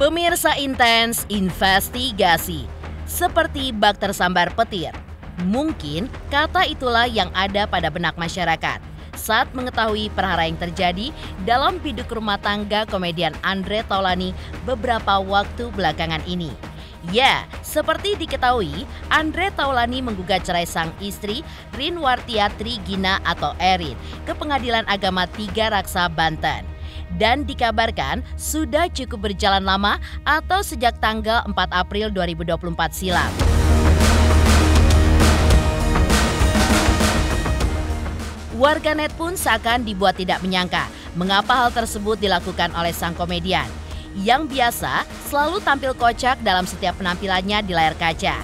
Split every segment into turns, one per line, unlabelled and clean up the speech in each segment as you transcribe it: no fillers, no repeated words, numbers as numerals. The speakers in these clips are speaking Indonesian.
Pemirsa intens investigasi, seperti bak tersambar petir. Mungkin kata itulah yang ada pada benak masyarakat saat mengetahui perkara yang terjadi dalam biduk rumah tangga komedian Andre Taulany beberapa waktu belakangan ini. Ya, seperti diketahui, Andre Taulany menggugat cerai sang istri Rinwartia Trigina atau Erin ke Pengadilan Agama Tiga Raksa, Banten. Dan dikabarkan sudah cukup berjalan lama atau sejak tanggal 4 April 2024 silam. Warganet pun seakan dibuat tidak menyangka mengapa hal tersebut dilakukan oleh sang komedian yang biasa selalu tampil kocak dalam setiap penampilannya di layar kaca.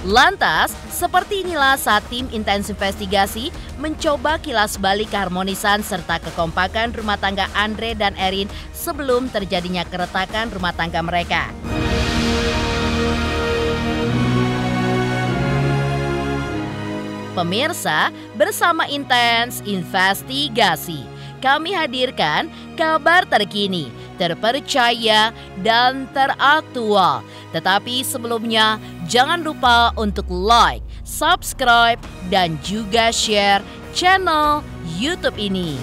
Lantas, seperti inilah saat tim intens investigasi mencoba kilas balik keharmonisan serta kekompakan rumah tangga Andre dan Erin sebelum terjadinya keretakan rumah tangga mereka. Pemirsa, bersama intens investigasi, kami hadirkan kabar terkini, terpercaya, dan teraktual. Tetapi sebelumnya, jangan lupa untuk like, subscribe, dan juga share channel YouTube ini.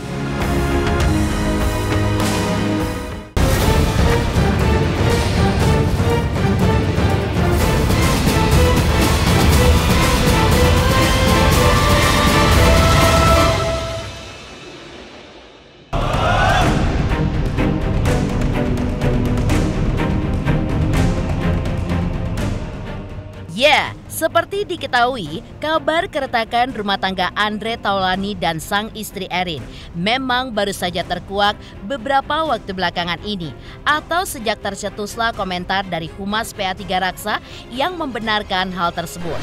Ya, seperti diketahui, kabar keretakan rumah tangga Andre Taulany dan sang istri Erin memang baru saja terkuak beberapa waktu belakangan ini atau sejak tercetuslah komentar dari Humas PA Tiga Raksa yang membenarkan hal tersebut.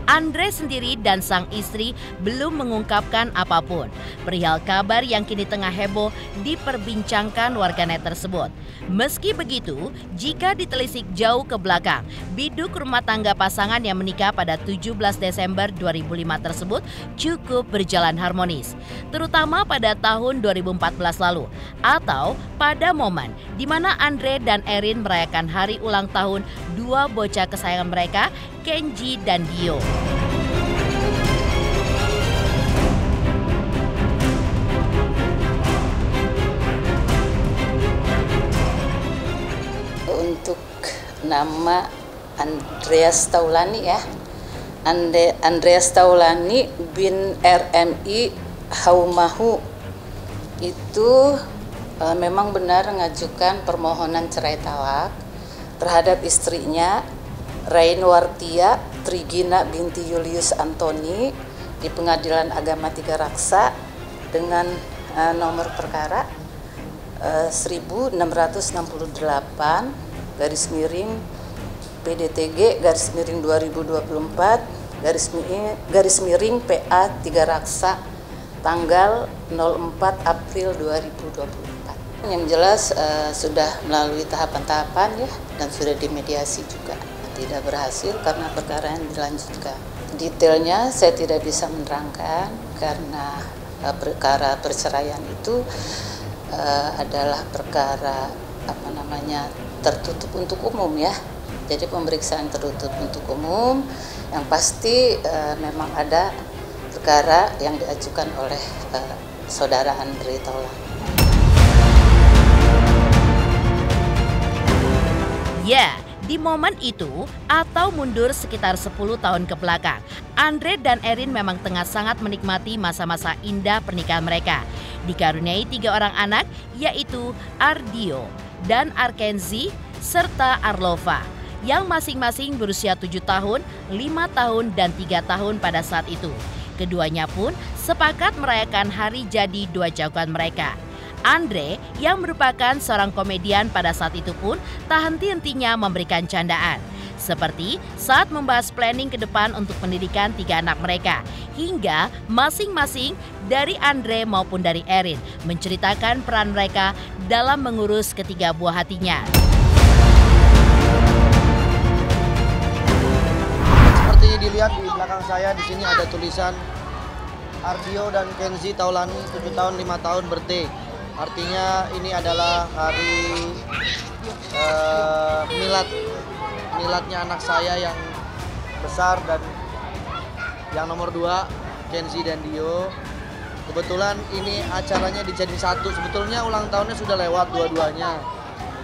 Andre sendiri dan sang istri belum mengungkapkan apapun perihal kabar yang kini tengah heboh diperbincangkan warganet tersebut. Meski begitu, jika ditelisik jauh ke belakang, biduk rumah tangga pasangan yang menikah pada 17 Desember 2005 tersebut cukup berjalan harmonis, terutama pada tahun 2014 lalu atau pada momen di mana Andre dan Erin merayakan hari ulang tahun dua bocah kesayangan mereka, Kenji dan Dio.
Untuk nama Andreas Taulany ya, Andreas Taulany bin RMI Haumahu itu memang benar mengajukan permohonan cerai talak terhadap istrinya Rinwartia Trigina binti Julius Antoni di Pengadilan Agama Tiga Raksa dengan nomor perkara 1668 garis miring PDTG garis miring 2024 garis miring PA Tiga Raksa tanggal 04 April 2024. Yang jelas sudah melalui tahapan-tahapan ya, dan sudah dimediasi juga. Tidak berhasil karena perkara yang dilanjutkan. Detailnya saya tidak bisa menerangkan karena perkara perceraian itu adalah perkara tertutup untuk umum ya. Jadi pemeriksaan tertutup untuk umum, yang pasti memang ada perkara yang diajukan oleh saudara Andre Taulany.
Ya, di momen itu atau mundur sekitar 10 tahun ke belakang, Andre dan Erin memang tengah sangat menikmati masa-masa indah pernikahan mereka. Dikaruniai 3 orang anak, yaitu Ardio dan Arkenzi serta Arlova, yang masing-masing berusia 7 tahun, 5 tahun, dan 3 tahun pada saat itu. Keduanya pun sepakat merayakan hari jadi 2 jagoan mereka. Andre yang merupakan seorang komedian pada saat itu pun tak henti-hentinya memberikan candaan. Seperti saat membahas planning ke depan untuk pendidikan 3 anak mereka. Hingga masing-masing dari Andre maupun dari Erin menceritakan peran mereka dalam mengurus ketiga buah hatinya.
Seperti dilihat di belakang saya, di sini ada tulisan Ardio dan Kenzi Taulani 7 tahun 5 tahun birthday. Artinya ini adalah hari miladnya anak saya yang besar dan yang nomor 2, Kenzi dan Dio. Kebetulan ini acaranya dijadiin satu. Sebetulnya ulang tahunnya sudah lewat dua-duanya.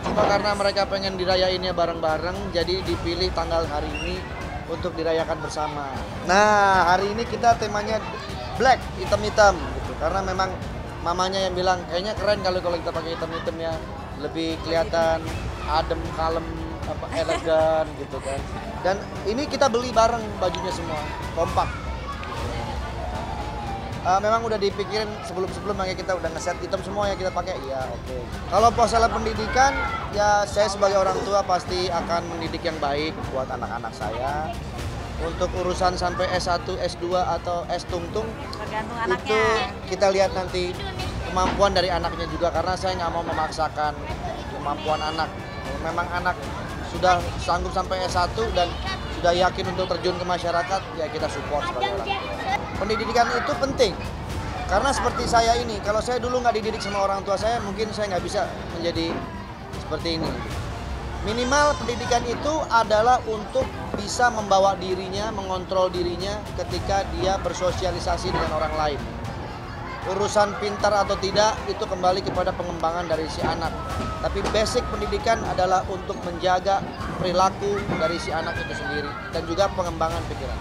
Cuma karena mereka pengen dirayainnya bareng-bareng, jadi dipilih tanggal hari ini untuk dirayakan bersama. Nah, hari ini kita temanya black, hitam-hitam gitu. Karena memang mamanya yang bilang kayaknya keren kalau kita pakai hitam-hitam ya, lebih kelihatan adem, kalem, elegan gitu kan. Dan ini kita beli bareng bajunya semua, kompak. Memang udah dipikirin sebelum makanya kita udah ngeset hitam semua ya kita pakai. Iya, oke. Kalau masalah pendidikan, ya saya sebagai orang tua pasti akan mendidik yang baik buat anak-anak saya. Untuk urusan sampai S1, S2 atau S tungtung,
tergantung
itu
anaknya.
kita lihat nanti kemampuan dari anaknya juga, karena saya nggak mau memaksakan kemampuan anak. Kalau memang anak sudah sanggup sampai S1 dan sudah yakin untuk terjun ke masyarakat, ya kita support sebagai orang tua. Pendidikan itu penting, karena seperti saya ini, kalau saya dulu nggak dididik sama orang tua saya, mungkin saya nggak bisa menjadi seperti ini. Minimal pendidikan itu adalah untuk bisa membawa dirinya, mengontrol dirinya ketika dia bersosialisasi dengan orang lain. Urusan pintar atau tidak itu kembali kepada pengembangan dari si anak. Tapi basic pendidikan adalah untuk menjaga perilaku dari si anak itu sendiri dan juga pengembangan pikiran.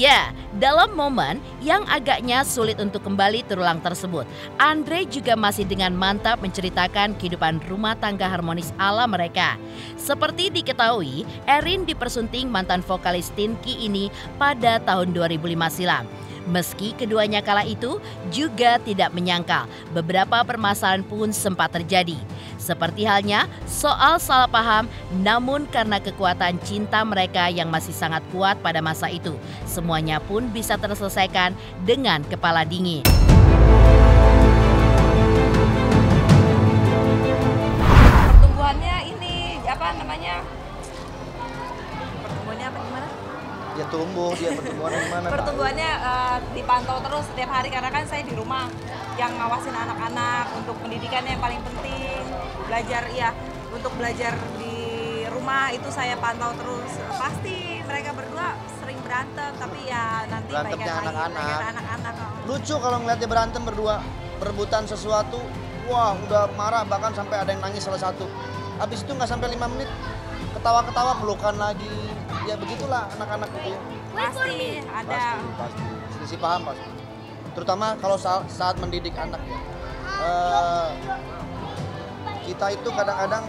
Ya, dalam momen yang agaknya sulit untuk kembali terulang tersebut, Andre juga masih dengan mantap menceritakan kehidupan rumah tangga harmonis ala mereka. Seperti diketahui, Erin dipersunting mantan vokalis Tinky ini pada tahun 2005 silam. Meski keduanya kala itu juga tidak menyangkal beberapa permasalahan pun sempat terjadi. Seperti halnya soal salah paham, namun karena kekuatan cinta mereka yang masih sangat kuat pada masa itu, semuanya pun bisa terselesaikan dengan kepala dingin.
Pertumbuhannya ini pertumbuhannya apa gimana?
Dia tumbuh, dia pertumbuhan gimana?
Pertumbuhannya dipantau terus setiap hari karena kan saya di rumah yang ngawasin anak-anak untuk pendidikannya yang paling penting. Untuk belajar di rumah itu saya pantau terus. Pasti mereka berdua sering berantem, tapi ya nanti
Berantemnya
baikan lagi,
anak-anak.
baikan anak-anak.
Lucu kalau ngeliatnya berantem berdua, berebutan sesuatu, wah udah marah, bahkan sampai ada yang nangis salah satu. Habis itu nggak sampai 5 menit, ketawa-ketawa pelukan lagi. Ya begitulah anak-anak gitu ya.
Pasti ada.
Pasti. Selisih paham pasti. Terutama kalau saat mendidik anak ya. Kita itu kadang-kadang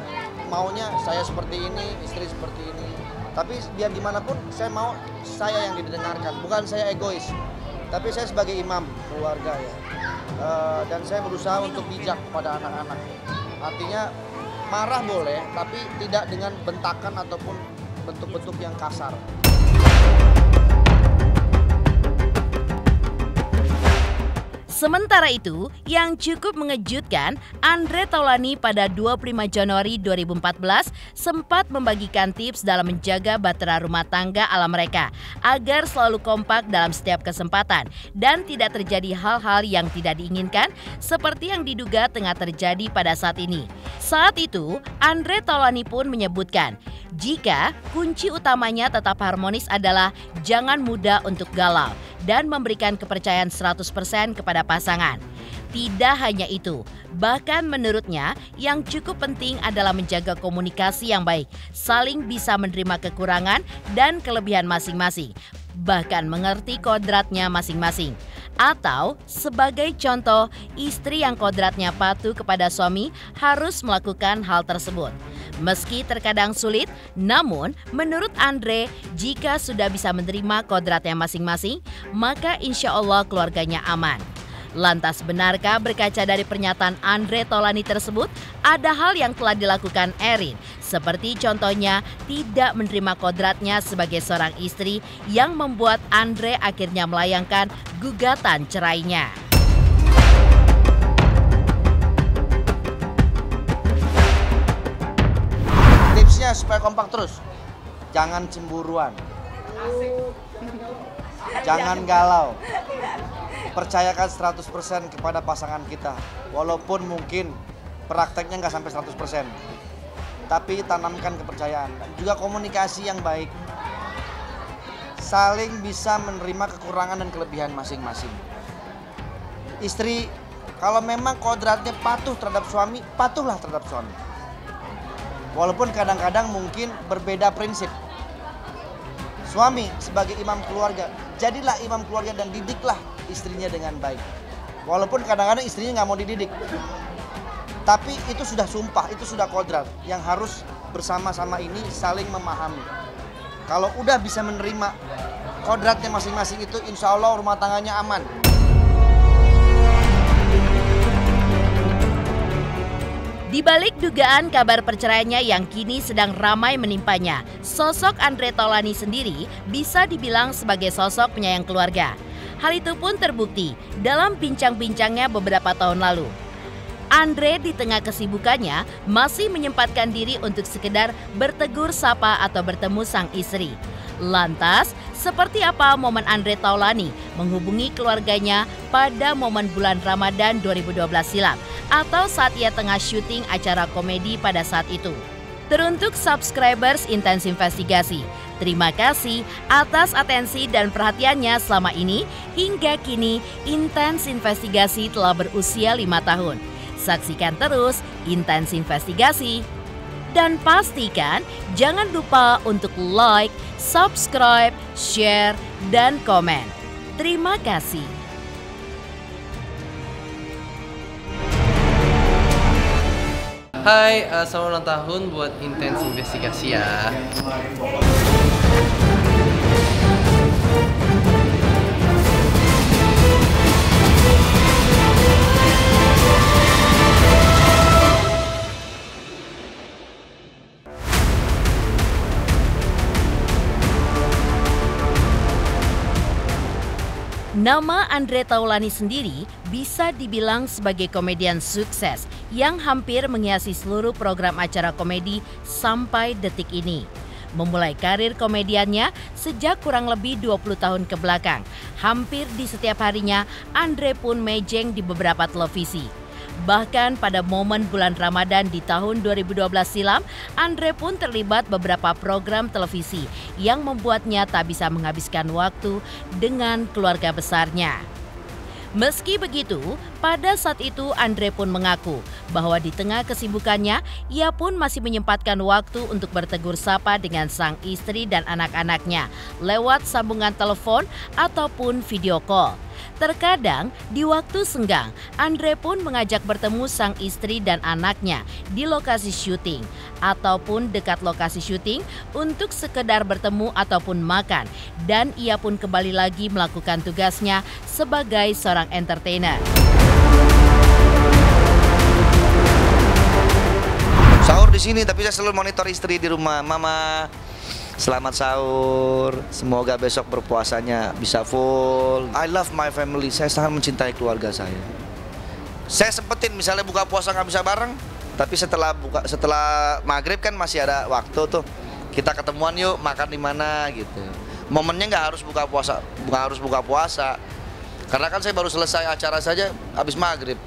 maunya saya seperti ini, istri seperti ini. Tapi biar gimana pun saya mau saya yang didengarkan, bukan saya egois. Tapi saya sebagai imam keluarga ya. Dan saya berusaha untuk bijak kepada anak-anak. Artinya marah boleh, tapi tidak dengan bentakan ataupun bentuk-bentuk yang kasar.
Sementara itu, yang cukup mengejutkan, Andre Taulani pada 25 Januari 2014 sempat membagikan tips dalam menjaga bahtera rumah tangga ala mereka agar selalu kompak dalam setiap kesempatan dan tidak terjadi hal-hal yang tidak diinginkan seperti yang diduga tengah terjadi pada saat ini. Saat itu, Andre Taulani pun menyebutkan, jika kunci utamanya tetap harmonis adalah jangan mudah untuk galau dan memberikan kepercayaan 100% kepada pasangan. Tidak hanya itu, bahkan menurutnya yang cukup penting adalah menjaga komunikasi yang baik, saling bisa menerima kekurangan dan kelebihan masing-masing, bahkan mengerti kodratnya masing-masing. Atau sebagai contoh, istri yang kodratnya patuh kepada suami harus melakukan hal tersebut. Meski terkadang sulit, namun menurut Andre, jika sudah bisa menerima kodratnya masing-masing, maka insya Allah keluarganya aman. Lantas benarkah berkaca dari pernyataan Andre Taulani tersebut, ada hal yang telah dilakukan Erin, seperti contohnya tidak menerima kodratnya sebagai seorang istri yang membuat Andre akhirnya melayangkan gugatan cerainya.
Tipsnya supaya kompak terus, jangan cemburuan, jangan galau. Percayakan 100% kepada pasangan kita, walaupun mungkin prakteknya nggak sampai 100%. Tapi tanamkan kepercayaan, juga komunikasi yang baik. Saling bisa menerima kekurangan dan kelebihan masing-masing. Istri, kalau memang kodratnya patuh terhadap suami, patuhlah terhadap suami. Walaupun kadang-kadang mungkin berbeda prinsip. Suami sebagai imam keluarga, jadilah imam keluarga dan didiklah istrinya dengan baik. Walaupun kadang-kadang istrinya nggak mau dididik. Tapi itu sudah sumpah, itu sudah kodrat yang harus bersama-sama ini saling memahami. Kalau udah bisa menerima kodratnya masing-masing itu, insya Allah rumah tangganya aman.
Di balik dugaan kabar perceraiannya yang kini sedang ramai menimpanya, sosok Andre Taulany sendiri bisa dibilang sebagai sosok penyayang keluarga. Hal itu pun terbukti dalam bincang-bincangnya beberapa tahun lalu. Andre di tengah kesibukannya masih menyempatkan diri untuk sekedar bertegur sapa atau bertemu sang istri. Lantas, seperti apa momen Andre Taulany menghubungi keluarganya pada momen bulan Ramadan 2012 silam atau saat ia tengah syuting acara komedi pada saat itu? Teruntuk subscribers Intens Investigasi, terima kasih atas atensi dan perhatiannya selama ini. Hingga kini, Intens Investigasi telah berusia 5 tahun. Saksikan terus Intens Investigasi. Dan pastikan jangan lupa untuk like, subscribe, share, dan komen. Terima kasih.
Hai, selamat ulang tahun buat Intens Investigasi ya.
Nama Andre Taulany sendiri bisa dibilang sebagai komedian sukses yang hampir menghiasi seluruh program acara komedi sampai detik ini. Memulai karir komediannya sejak kurang lebih 20 tahun ke belakang, hampir di setiap harinya Andre pun mejeng di beberapa televisi. Bahkan pada momen bulan Ramadan di tahun 2012 silam, Andre pun terlibat beberapa program televisi yang membuatnya tak bisa menghabiskan waktu dengan keluarga besarnya. Meski begitu, pada saat itu Andre pun mengaku bahwa di tengah kesibukannya, ia pun masih menyempatkan waktu untuk bertegur sapa dengan sang istri dan anak-anaknya lewat sambungan telepon ataupun video call. Terkadang di waktu senggang, Andre pun mengajak bertemu sang istri dan anaknya di lokasi syuting ataupun dekat lokasi syuting untuk sekedar bertemu ataupun makan, dan ia pun kembali lagi melakukan tugasnya sebagai seorang entertainer.
Sahur di sini, tapi saya selalu monitor istri di rumah. Mama, selamat sahur. Semoga besok berpuasanya bisa full. I love my family. Saya sangat mencintai keluarga saya. Saya sempetin misalnya buka puasa nggak bisa bareng, tapi setelah maghrib kan masih ada waktu tuh. Kita ketemuan yuk makan di mana gitu. Momennya nggak harus buka puasa, karena kan saya baru selesai acara saja habis maghrib.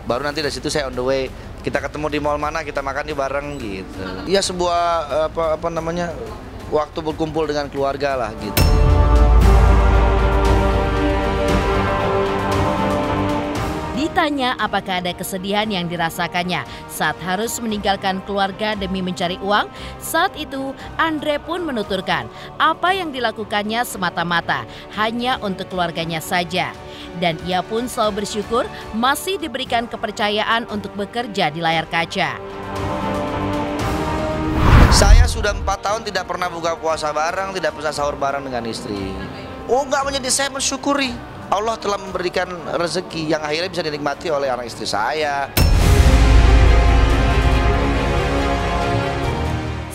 Baru nanti dari situ saya on the way. Kita ketemu di mall mana, kita makan di bareng gitu. Ya sebuah waktu berkumpul dengan keluarga lah gitu.
Ditanya apakah ada kesedihan yang dirasakannya saat harus meninggalkan keluarga demi mencari uang, saat itu Andre pun menuturkan apa yang dilakukannya semata-mata hanya untuk keluarganya saja. Dan ia pun selalu bersyukur masih diberikan kepercayaan untuk bekerja di layar kaca.
Saya sudah 4 tahun tidak pernah buka puasa bareng, tidak pernah sahur bareng dengan istri. Oh, nggak menjadi, saya mensyukuri Allah telah memberikan rezeki yang akhirnya bisa dinikmati oleh anak istri saya.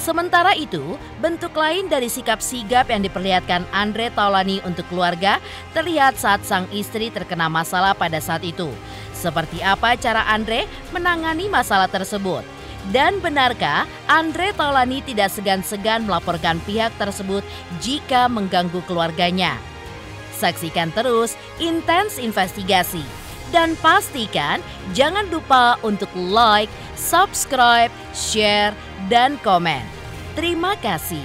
Sementara itu, bentuk lain dari sikap sigap yang diperlihatkan Andre Taulany untuk keluarga terlihat saat sang istri terkena masalah pada saat itu. Seperti apa cara Andre menangani masalah tersebut? Dan benarkah Andre Taulani tidak segan-segan melaporkan pihak tersebut jika mengganggu keluarganya? Saksikan terus Intens Investigasi. Dan pastikan jangan lupa untuk like, subscribe, share, dan komen. Terima kasih.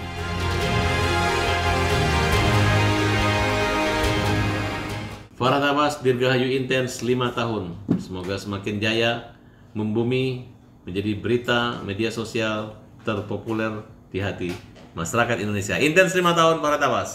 Farah Tabas, Dirgahayu Intens 5 tahun. Semoga semakin jaya, membumi, menjadi berita media sosial terpopuler di hati masyarakat Indonesia. Intens 5 tahun, Farah Tabas.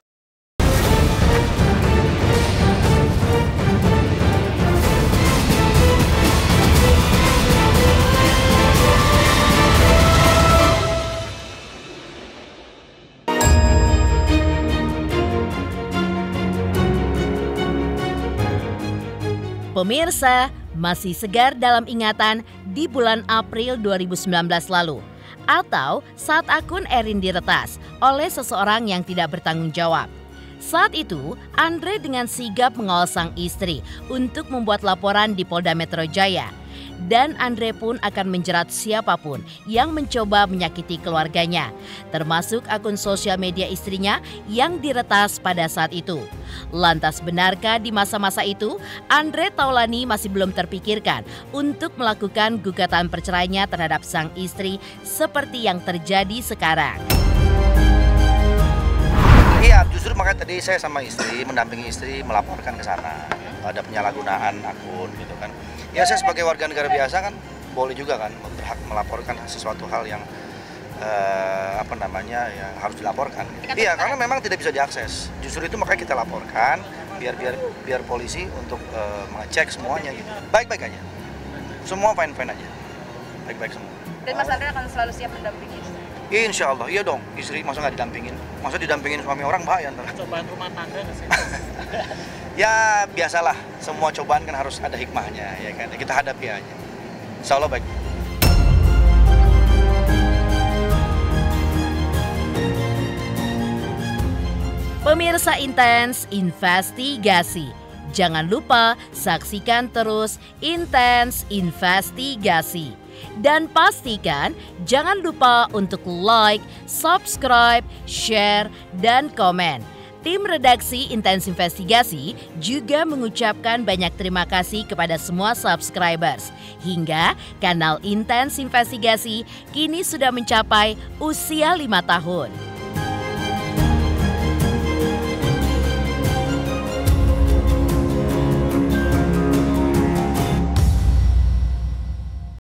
Pemirsa, masih segar dalam ingatan di bulan April 2019 lalu, atau saat akun Erin diretas oleh seseorang yang tidak bertanggung jawab. Saat itu, Andre dengan sigap mengawal sang istri untuk membuat laporan di Polda Metro Jaya. Dan Andre pun akan menjerat siapapun yang mencoba menyakiti keluarganya, termasuk akun sosial media istrinya yang diretas pada saat itu. Lantas benarkah di masa-masa itu Andre Taulani masih belum terpikirkan untuk melakukan gugatan perceraiannya terhadap sang istri seperti yang terjadi sekarang?
Iya, justru makanya tadi saya sama istri, mendampingi istri melaporkan ke sana. Ada penyalahgunaan akun gitu kan. Ya saya sebagai warga negara biasa kan boleh juga kan berhak melaporkan sesuatu hal yang yang harus dilaporkan. Iya, karena memang tidak bisa diakses. Justru itu makanya kita laporkan biar polisi untuk mengecek semuanya gitu. Baik-baik aja. Semua fine-fine aja. Baik-baik semua.
Dan Mas Andre akan selalu siap mendampingi istri?
Insya Allah, iya dong. Istri masa nggak didampingin? Masa didampingin suami orang bahaya ntar.
Cobaan rumah tangga nggak sih?
Ya biasalah, semua cobaan kan harus ada hikmahnya, ya kan. Kita hadapi aja. Insya Allah baik.
Pemirsa Intens Investigasi, jangan lupa saksikan terus Intens Investigasi. Dan pastikan jangan lupa untuk like, subscribe, share, dan komen. Tim redaksi Intens Investigasi juga mengucapkan banyak terima kasih kepada semua subscribers. Hingga kanal Intens Investigasi kini sudah mencapai usia 5 tahun.